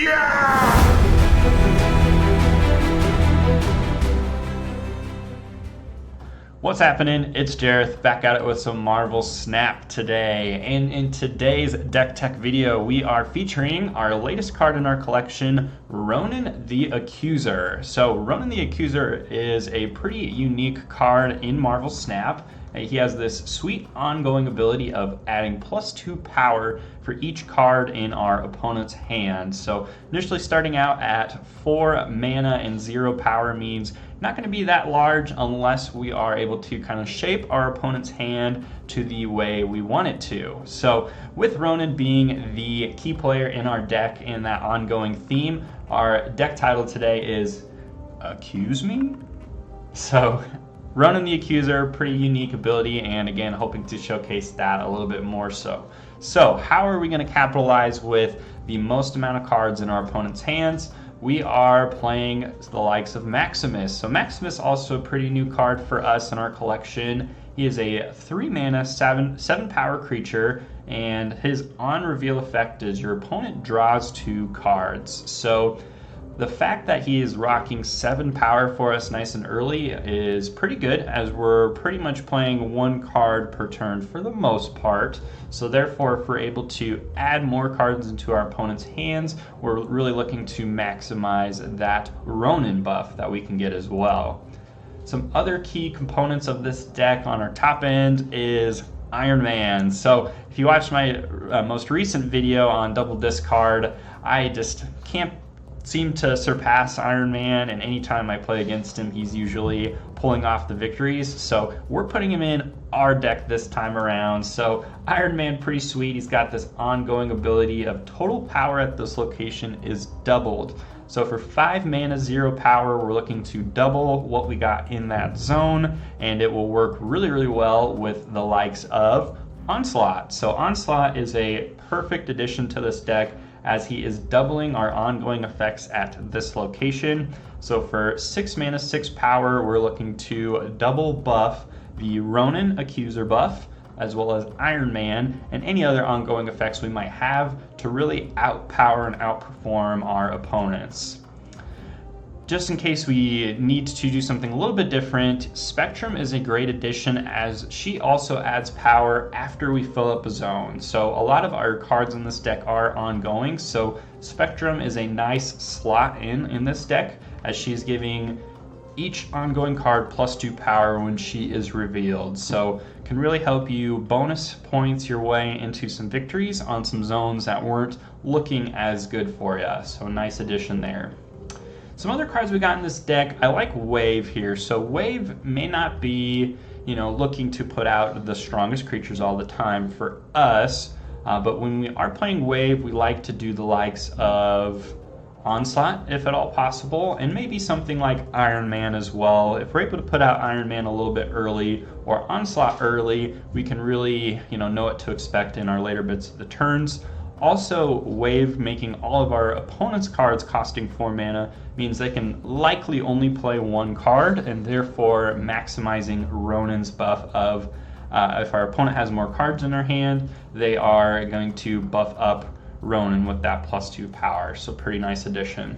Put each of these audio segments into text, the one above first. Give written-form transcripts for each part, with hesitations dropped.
Yeah! What's happening? It's Jareth back at it with some Marvel Snap today. And in today's Deck Tech video, we are featuring our latest card in our collection, Ronan the Accuser. So Ronan the Accuser is a pretty unique card in Marvel Snap. He has this sweet ongoing ability of adding +2 power for each card in our opponent's hand. So initially starting out at 4 mana and 0 power means not going to be that large unless we are able to kind of shape our opponent's hand to the way we want it to. So with Ronan being the key player in our deck in that ongoing theme, our deck title today is Accuse Me? So Ronan the Accuser, pretty unique ability, and again, hoping to showcase that a little bit more so. So how are we going to capitalize with the most amount of cards in our opponent's hands? We are playing the likes of Maximus. So Maximus also a pretty new card for us in our collection. He is a 3 mana, 7 power creature, and his on reveal effect is your opponent draws 2 cards. So the fact that he is rocking 7 power for us nice and early is pretty good, as we're pretty much playing 1 card per turn for the most part. So therefore, if we're able to add more cards into our opponent's hands, we're really looking to maximize that Ronan buff that we can get as well. Some other key components of this deck on our top end is Iron Man. So if you watched my most recent video on double discard, I just can't seem to surpass Iron Man, and anytime I play against him, he's usually pulling off the victories. So we're putting him in our deck this time around. So Iron Man, pretty sweet. He's got this ongoing ability of total power at this location is doubled. So for 5 mana, 0 power, we're looking to double what we got in that zone, and it will work really, really well with the likes of Onslaught. So Onslaught is a perfect addition to this deck, as he is doubling our ongoing effects at this location. So for 6 mana, 6 power, we're looking to double buff the Ronan Accuser buff, as well as Iron Man, and any other ongoing effects we might have to really outpower and outperform our opponents. Just in case we need to do something a little bit different, Spectrum is a great addition, as she also adds power after we fill up a zone. So a lot of our cards in this deck are ongoing, so Spectrum is a nice slot in this deck, as she's giving each ongoing card +2 power when she is revealed. So can really help you bonus points your way into some victories on some zones that weren't looking as good for you. So nice addition there. Some other cards we got in this deck, I like Wave here. So Wave may not be, looking to put out the strongest creatures all the time for us, but when we are playing Wave, we like to do the likes of Onslaught, if at all possible, and maybe something like Iron Man as well. If we're able to put out Iron Man a little bit early or Onslaught early, we can really, know what to expect in our later bits of the turns. Also, Wave making all of our opponent's cards costing 4 mana means they can likely only play 1 card, and therefore maximizing Ronan's buff of if our opponent has more cards in their hand, they are going to buff up Ronan with that +2 power. So pretty nice addition.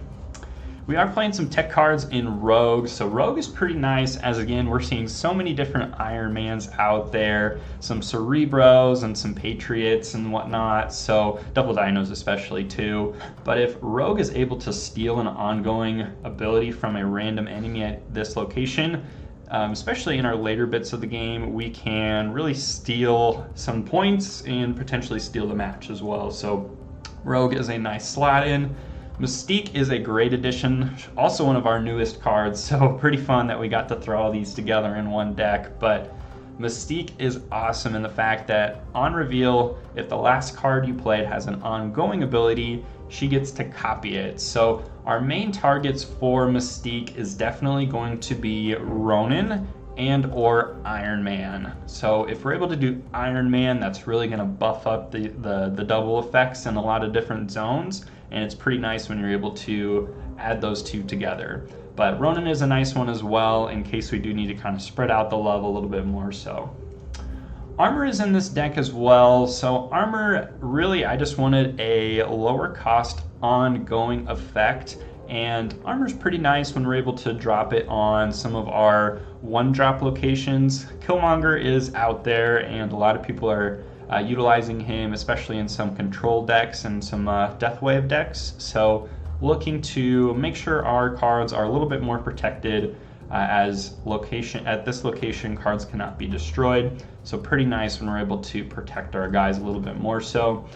We are playing some tech cards in Rogue. So Rogue is pretty nice, as again, we're seeing so many different Iron Mans out there, some Cerebros and some Patriots and whatnot, so Double Dinos especially too. But if Rogue is able to steal an ongoing ability from a random enemy at this location, especially in our later bits of the game, we can really steal some points and potentially steal the match as well. So Rogue is a nice slot in. Mystique is a great addition, also one of our newest cards, so pretty fun that we got to throw all these together in one deck. But Mystique is awesome in the fact that on reveal, if the last card you played has an ongoing ability, she gets to copy it. So our main targets for Mystique is definitely going to be Ronan and or Iron Man. So if we're able to do Iron Man, that's really going to buff up the double effects in a lot of different zones, and it's pretty nice when you're able to add those two together. But Ronan is a nice one as well, in case we do need to kind of spread out the love a little bit more so. Armor is in this deck as well, so armor, really I just wanted a lower cost ongoing effect, and armor is pretty nice when we're able to drop it on some of our one-drop locations. Killmonger is out there, and a lot of people are utilizing him, especially in some control decks and some Deathwave decks, so looking to make sure our cards are a little bit more protected, as at this location cards cannot be destroyed, so pretty nice when we're able to protect our guys a little bit more. So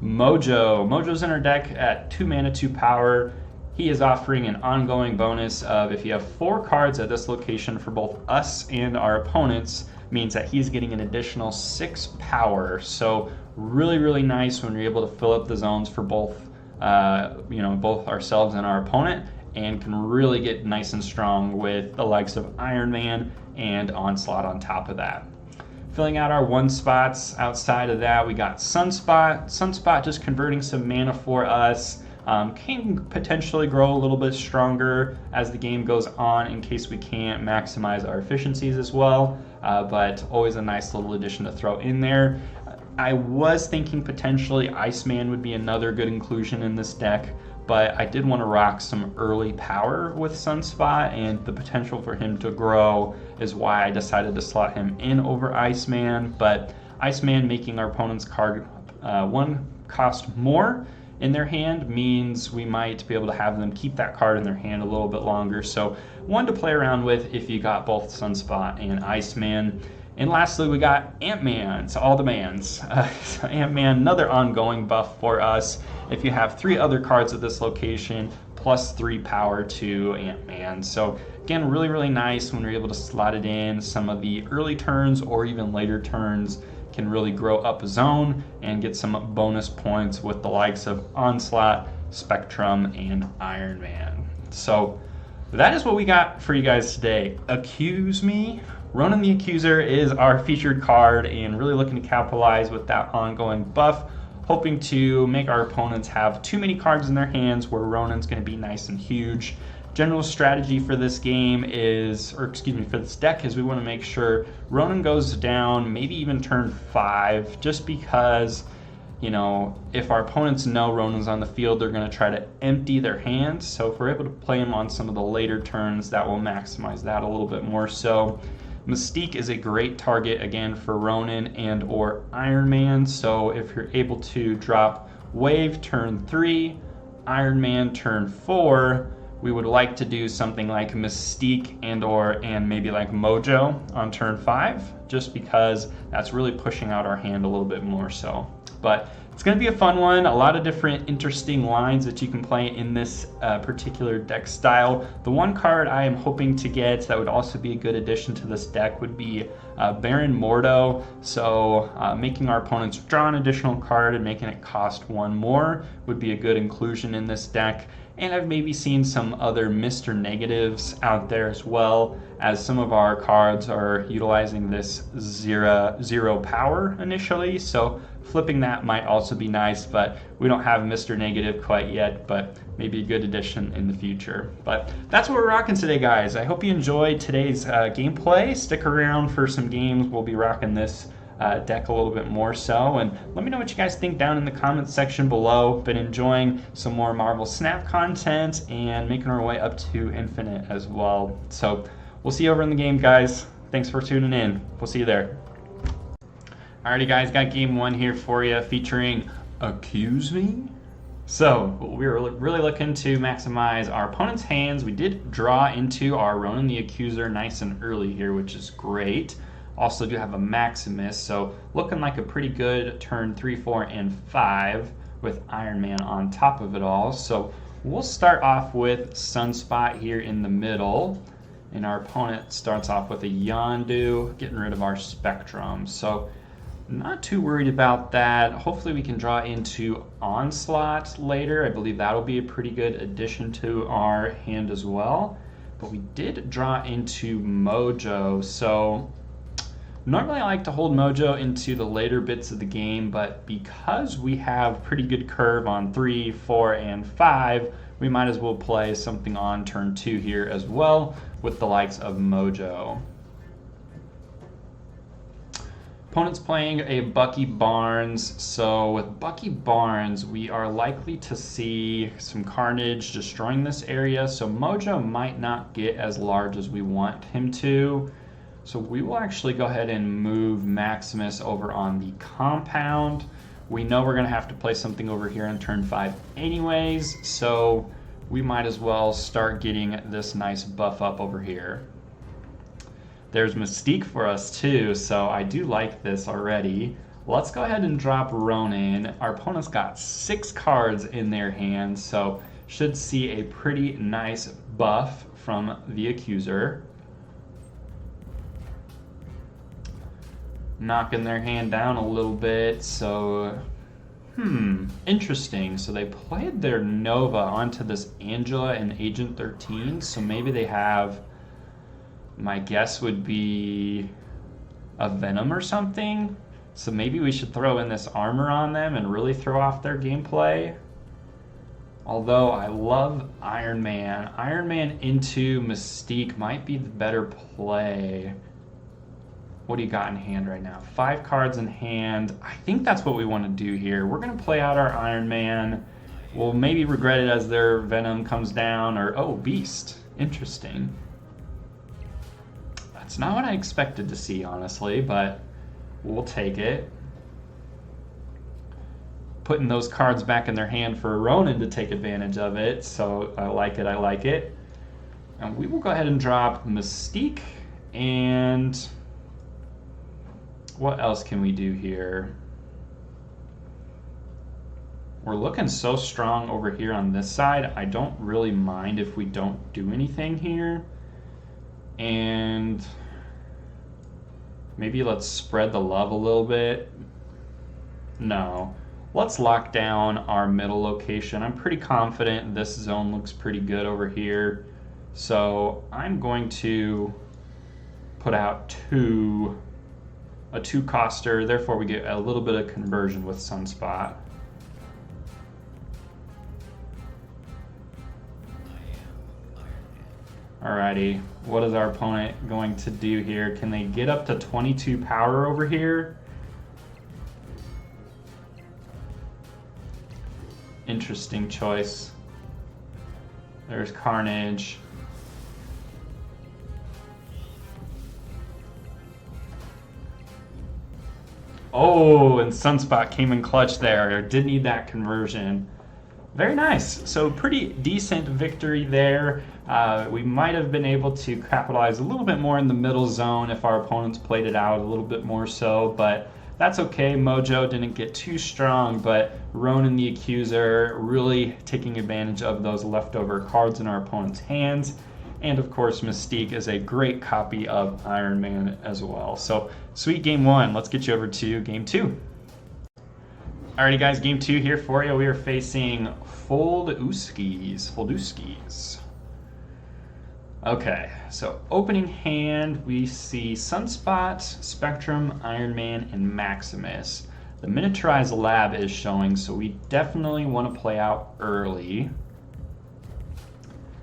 Mojo's in our deck at 2 mana, 2 power. He is offering an ongoing bonus of, if you have 4 cards at this location for both us and our opponents, means that he's getting an additional 6 power. So really nice when you're able to fill up the zones for both both ourselves and our opponent, and can really get nice and strong with the likes of Iron Man and Onslaught on top of that. Filling out our 1 spots, outside of that we got Sunspot. Sunspot just converting some mana for us. Can potentially grow a little bit stronger as the game goes on in case we can't maximize our efficiencies as well, but always a nice little addition to throw in there. I was thinking potentially Iceman would be another good inclusion in this deck, but I did want to rock some early power with Sunspot, and the potential for him to grow is why I decided to slot him in over Iceman. But Iceman making our opponent's card 1 cost more in their hand means we might be able to have them keep that card in their hand a little bit longer. So one to play around with if you got both Sunspot and Iceman. And lastly, we got Ant-Man, so all the mans. So Ant-Man, another ongoing buff for us. If you have 3 other cards at this location, plus 3 power to Ant-Man. So again, really nice when we're able to slot it in. Some of the early turns or even later turns can really grow up a zone and get some bonus points with the likes of Onslaught, Spectrum, and Iron Man. So that is what we got for you guys today. Accuse me. Ronan the Accuser is our featured card, and really looking to capitalize with that ongoing buff, hoping to make our opponents have too many cards in their hands where Ronan's going to be nice and huge. General strategy for this game is, for this deck, is we want to make sure Ronan goes down, maybe even turn 5, just because, if our opponents know Ronan's on the field, they're going to try to empty their hands. So if we're able to play him on some of the later turns, that will maximize that a little bit more. So Mystique is a great target, again, for Ronan and or Iron Man. So if you're able to drop Wave turn 3, Iron Man turn 4, we would like to do something like Mystique and maybe like Mojo on turn 5, just because that's really pushing out our hand a little bit more so. But it's going to be a fun one. A lot of different interesting lines that you can play in this particular deck style. The one card I am hoping to get that would also be a good addition to this deck would be Baron Mordo. So making our opponents draw an additional card and making it cost 1 more would be a good inclusion in this deck. And I've maybe seen some other Mr. Negatives out there as well, as some of our cards are utilizing this zero power initially. So flipping that might also be nice, but we don't have Mr. Negative quite yet, but maybe a good addition in the future. But that's what we're rocking today, guys. I hope you enjoyed today's gameplay. Stick around for some games. We'll be rocking this deck a little bit more so, and let me know what you guys think down in the comments section below. Been enjoying some more Marvel Snap content and making our way up to Infinite as well. So we'll see you over in the game, guys. Thanks for tuning in. We'll see you there. Alrighty, guys, got game 1 here for you, featuring Accuse Me. So we were really looking to maximize our opponent's hands. We did draw into our Ronan the Accuser nice and early here, which is great. Also do have a Maximus, so looking like a pretty good turn 3, 4, and 5 with Iron Man on top of it all. So we'll start off with Sunspot here in the middle, and our opponent starts off with a Yondu, getting rid of our Spectrum. So not too worried about that. Hopefully we can draw into Onslaught later. I believe that'll be a pretty good addition to our hand as well. But we did draw into Mojo, so normally I like to hold Mojo into the later bits of the game, but because we have pretty good curve on 3, 4, and 5, we might as well play something on turn 2 here as well with the likes of Mojo. Opponent's playing a Bucky Barnes, so with Bucky Barnes, we are likely to see some carnage destroying this area, so Mojo might not get as large as we want him to. So we will actually go ahead and move Maximus over on the compound. We know we're going to have to play something over here on turn 5 anyways, so we might as well start getting this nice buff up over here. There's Mystique for us too, so I do like this already. Let's go ahead and drop Ronan. Our opponent's got 6 cards in their hand, so should see a pretty nice buff from the Accuser. Knocking their hand down a little bit, so interesting. So they played their Nova onto this Angela and Agent 13, so maybe they have, my guess would be a Venom or something. So maybe we should throw in this armor on them and really throw off their gameplay. Although I love Iron Man. Iron Man into Mystique might be the better play. What do you got in hand right now? 5 cards in hand. I think that's what we want to do here. We're going to play out our Iron Man. We'll maybe regret it as their Venom comes down, or, oh, Beast. Interesting. That's not what I expected to see, honestly, but we'll take it. Putting those cards back in their hand for Ronan to take advantage of it, so I like it, I like it. And we will go ahead and drop Mystique, and what else can we do here? We're looking so strong over here on this side. I don't really mind if we don't do anything here. And maybe let's spread the love a little bit. No. Let's lock down our middle location. I'm pretty confident this zone looks pretty good over here. So I'm going to put out a 2-coster. Therefore, we get a little bit of conversion with Sunspot. Alrighty, what is our opponent going to do here? Can they get up to 22 power over here? Interesting choice. There's Carnage. Oh, and Sunspot came in clutch there. Did need that conversion. Very nice. So pretty decent victory there. We might have been able to capitalize a little bit more in the middle zone if our opponents played it out a little bit more so, but that's okay. Mojo didn't get too strong, but Ronan the Accuser really taking advantage of those leftover cards in our opponent's hands. And of course, Mystique is a great copy of Iron Man as well. So sweet game 1. Let's get you over to game 2. Alrighty guys, game 2 here for you. We are facing Folduskis. Okay, so opening hand, we see Sunspot, Spectrum, Iron Man, and Maximus. The miniaturized lab is showing, so we definitely want to play out early.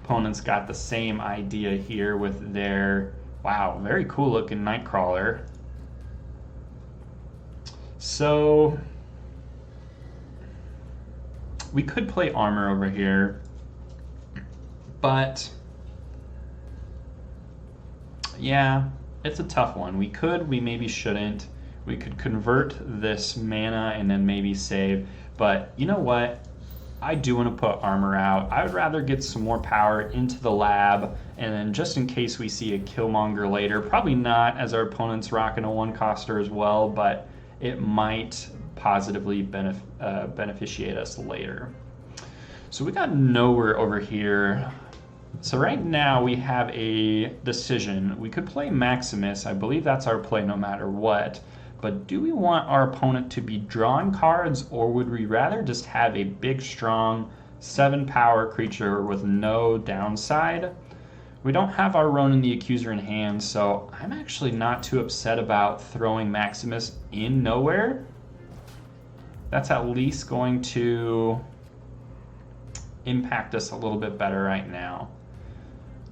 Opponent's got the same idea here with their, wow, very cool looking Nightcrawler. So we could play armor over here, but yeah, it's a tough one. We could, we maybe shouldn't. We could convert this mana and then maybe save, but you know what? I do want to put armor out. I would rather get some more power into the lab, and then just in case we see a Killmonger later, probably not, as our opponent's rocking a 1-coster as well, but it might positively beneficiate us later. So we got nowhere over here. So right now we have a decision. We could play Maximus. I believe that's our play no matter what. But do we want our opponent to be drawing cards, or would we rather just have a big, strong 7-power creature with no downside? We don't have our Ronan the Accuser in hand, so I'm actually not too upset about throwing Maximus in nowhere. That's at least going to impact us a little bit better right now.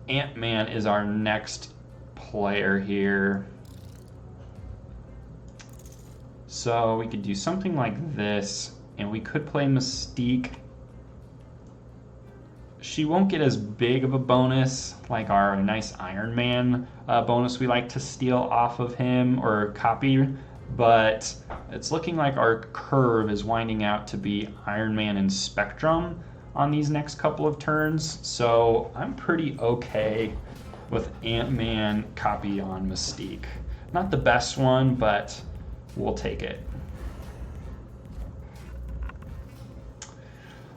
Ant-Man is our next player here. So we could do something like this, and we could play Mystique. She won't get as big of a bonus like our nice Iron Man bonus we like to steal off of him or copy, but it's looking like our curve is winding out to be Iron Man and Spectrum on these next couple of turns, so I'm pretty okay with Ant-Man copy on Mystique. Not the best one, but we'll take it.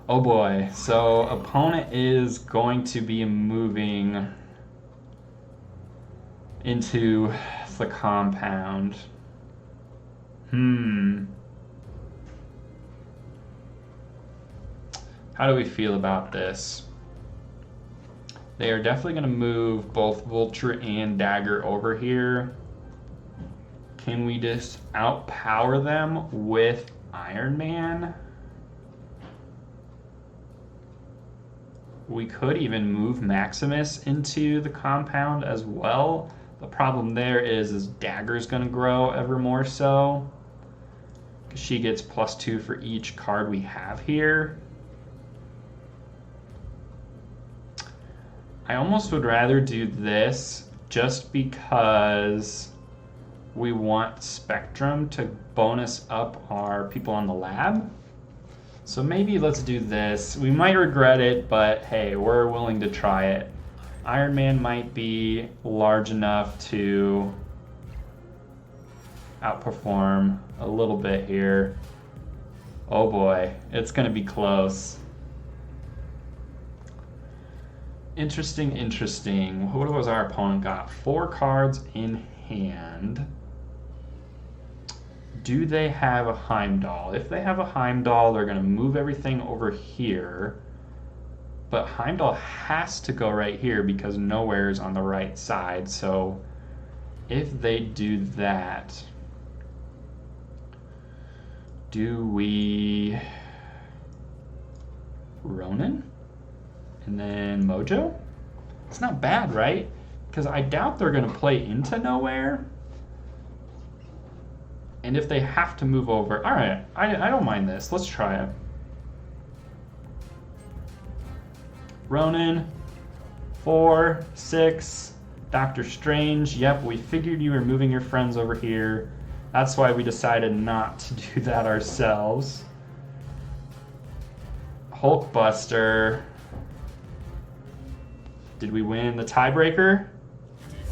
Oh boy, so opponent is going to be moving into the compound. How do we feel about this? They are definitely going to move both Vulture and Dagger over here. Can we just outpower them with Iron Man? We could even move Maximus into the compound as well. The problem there is Dagger's going to grow ever more so. She gets +2 for each card we have here. I almost would rather do this just because we want Spectrum to bonus up our people on the lab. So maybe let's do this. We might regret it, but hey, we're willing to try it. Iron Man might be large enough to outperform a little bit here. Oh boy, it's going to be close. Interesting, interesting. What was our opponent got? 4 cards in hand. Do they have a Heimdall? If they have a Heimdall, they're going to move everything over here. But Heimdall has to go right here because nowhere is on the right side. So if they do that, do we Ronan? And then Mojo? It's not bad, right? Because I doubt they're going to play into nowhere. And if they have to move over, all right, I don't mind this. Let's try it. Ronan, 4, 6, Doctor Strange. Yep, we figured you were moving your friends over here. That's why we decided not to do that ourselves. Hulkbuster. Did we win the tiebreaker?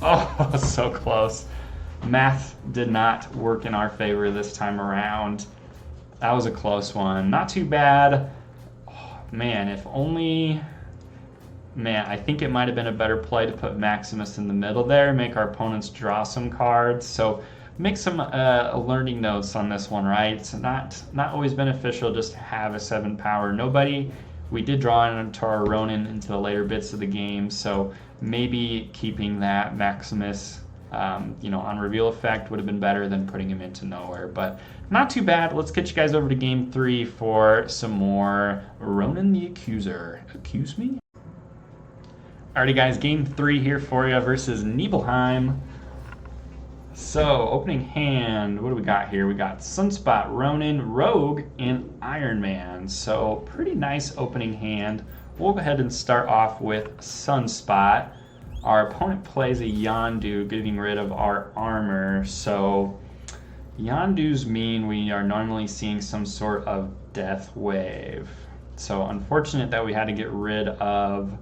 Oh, so close. Math did not work in our favor this time around. That was a close one. Not too bad. Oh, man, if only... Man, I think it might have been a better play to put Maximus in the middle there, make our opponents draw some cards. So make some learning notes on this one, right? It's not always beneficial just to have a 7 power. We did draw into our Ronan into the later bits of the game, so maybe keeping that Maximus on reveal effect would have been better than putting him into nowhere, but not too bad. Let's get you guys over to game 3 for some more Ronan the Accuser. Accuse me? Alrighty guys, game 3 here for you versus Nibelheim. So, opening hand, what do we got here? We got Sunspot, Ronan, Rogue, and Iron Man. So, pretty nice opening hand. We'll go ahead and start off with Sunspot. Our opponent plays a Yondu, getting rid of our armor. So, Yondus mean we are normally seeing some sort of death wave. So, unfortunate that we had to get rid of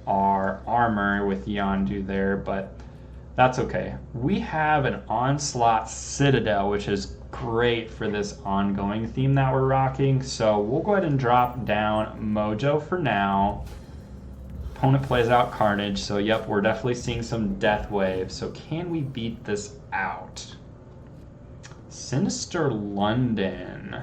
our armor with Yondu there, but that's okay. We have an Onslaught Citadel, which is great for this ongoing theme that we're rocking. So we'll go ahead and drop down Mojo for now. Opponent plays out Carnage, so yep, we're definitely seeing some death wave. So can we beat this out? Sinister London.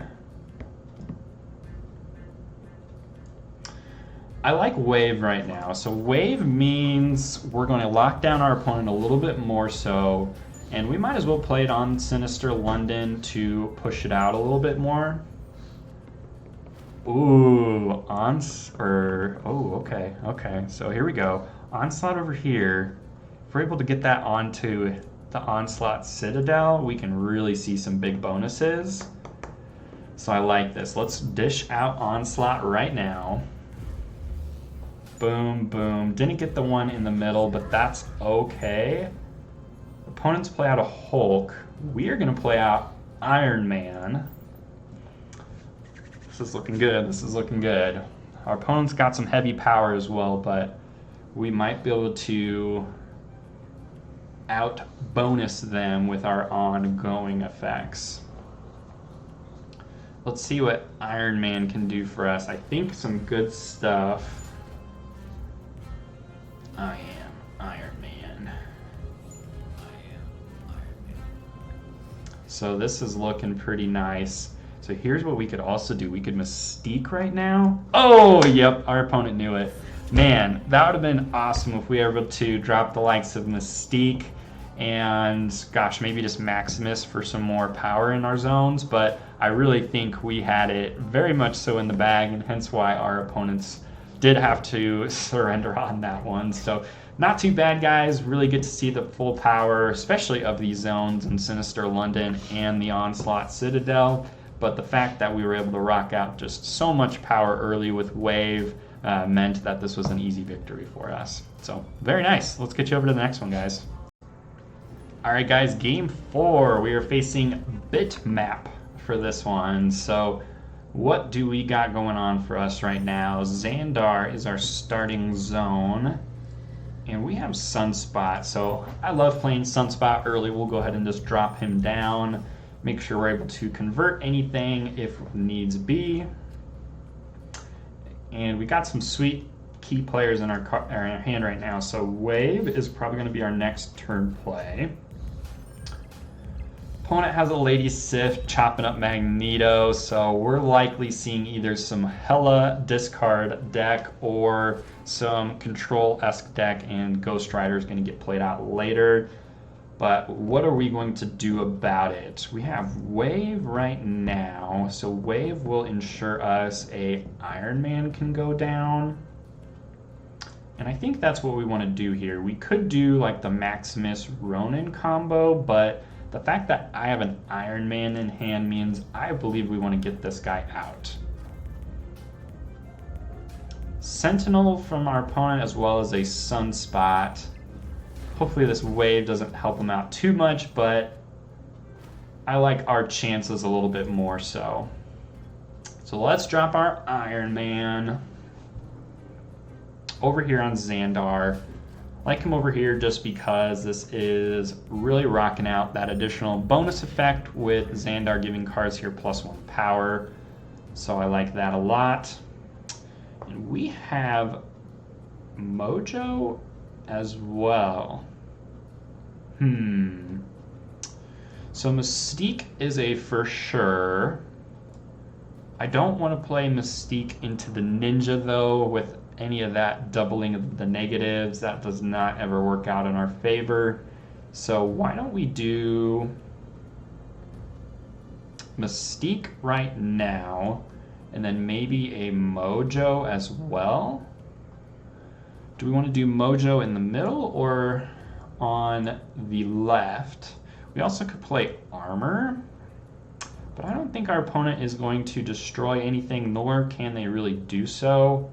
I like wave right now. So wave means we're going to lock down our opponent a little bit more so, and we might as well play it on Sinister London to push it out a little bit more. Ooh, okay. So here we go. Onslaught over here. If we're able to get that onto the Onslaught Citadel, we can really see some big bonuses. So I like this. Let's dish out Onslaught right now. Boom, boom. Didn't get the one in the middle, but that's okay. Opponents play out a Hulk. We are going to play out Iron Man. This is looking good. This is looking good. Our opponent's got some heavy power as well, but we might be able to out bonus them with our ongoing effects. Let's see what Iron Man can do for us. I think some good stuff. I am Iron Man. So this is looking pretty nice. So here's what we could also do. We could Mystique right now. Oh, yep, our opponent knew it. Man, that would have been awesome if we were able to drop the likes of Mystique and, gosh, maybe just Maximus for some more power in our zones. But I really think we had it very much so in the bag, and hence why our opponents did have to surrender on that one. So not too bad, guys. Really good to see the full power, especially of these zones in Sinister London and the Onslaught Citadel. But the fact that we were able to rock out just so much power early with Wave meant that this was an easy victory for us. So very nice. Let's get you over to the next one, guys. All right, guys, game 4. We are facing Bitmap for this one. So what do we got going on for us right now? Xandar is our starting zone, and we have Sunspot. So I love playing Sunspot early. We'll go ahead and just drop him down. Make sure we're able to convert anything if needs be. And we got some sweet key players in our hand right now. So Wave is probably going to be our next turn play. Opponent has a Lady Sif chopping up Magneto, so we're likely seeing either some Hela discard deck or some Control-esque deck, and Ghost Rider is going to get played out later. But what are we going to do about it? We have Wave right now, so Wave will ensure us a Iron Man can go down. And I think that's what we want to do here. We could do like the Maximus Ronan combo, but the fact that I have an Iron Man in hand means I believe we want to get this guy out. Sentinel from our opponent as well as a Sunspot. Hopefully this Wave doesn't help him out too much, but I like our chances a little bit more so. So let's drop our Iron Man over here on Xandar. Like him over here just because this is really rocking out that additional bonus effect with Xandar giving cards here +1 power. So I like that a lot. And we have Mojo as well. So Mystique is a for sure. I don't want to play Mystique into the Ninja though with any of that doubling of the negatives. That does not ever work out in our favor. So why don't we do Mystique right now and then maybe a Mojo as well? Do we want to do Mojo in the middle or on the left? We also could play Armor, but I don't think our opponent is going to destroy anything, nor can they really do so.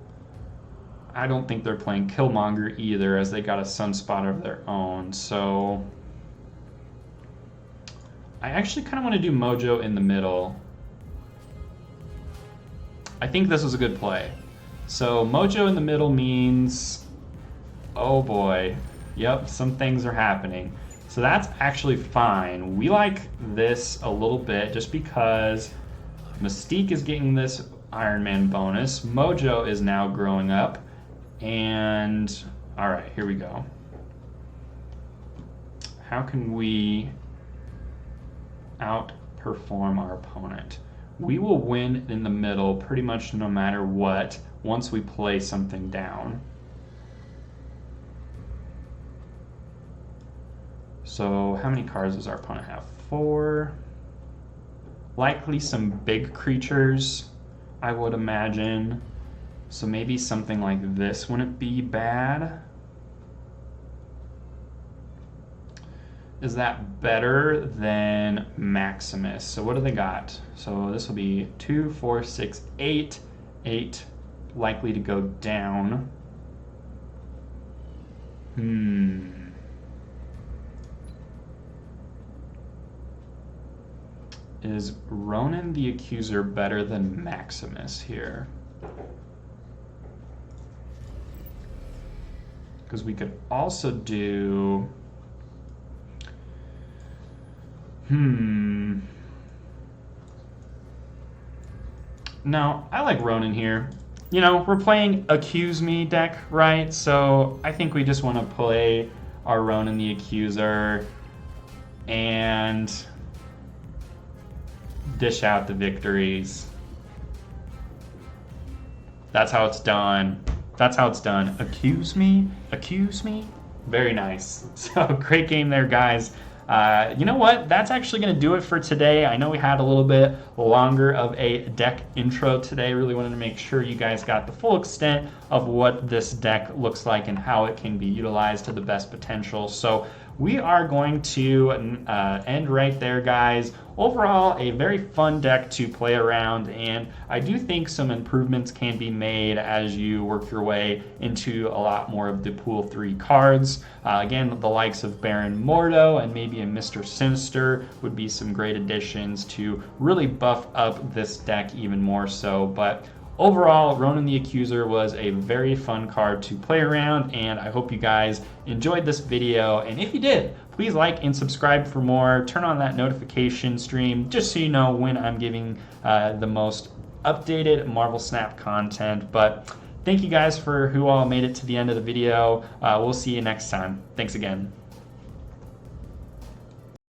I don't think they're playing Killmonger either, as they got a Sunspot of their own. So I actually kind of want to do Mojo in the middle. I think this is a good play. So Mojo in the middle means, oh boy, yep, some things are happening. So that's actually fine. We like this a little bit just because Mystique is getting this Iron Man bonus. Mojo is now growing up. And all right, here we go. How can we outperform our opponent? We will win in the middle pretty much no matter what once we play something down. So how many cards does our opponent have? 4. Likely some big creatures, I would imagine. So maybe something like this wouldn't be bad. is that better than Maximus? So what do they got? So this will be 2, 4, 6, 8. 8 likely to go down. Is Ronan the Accuser better than Maximus here? Because we could also do... No, I like Ronan here. You know, we're playing Accuse Me deck, right? So I think we just want to play our Ronan the Accuser and dish out the victories. That's how it's done. That's how it's done. Accuse me? Accuse me? Very nice. So great game there, guys. You know what? That's actually going to do it for today. I know we had a little bit longer of a deck intro today. Really wanted to make sure you guys got the full extent of what this deck looks like and how it can be utilized to the best potential. So we are going to end right there, guys. Overall, a very fun deck to play around, and I do think some improvements can be made as you work your way into a lot more of the Pool 3 cards. Again, the likes of Baron Mordo and maybe a Mr. Sinister would be some great additions to really buff up this deck even more so. But overall, Ronan the Accuser was a very fun card to play around, and I hope you guys enjoyed this video. And if you did, please like and subscribe for more. Turn on that notification stream just so you know when I'm giving the most updated Marvel Snap content. But thank you guys for who all made it to the end of the video. We'll see you next time. Thanks again.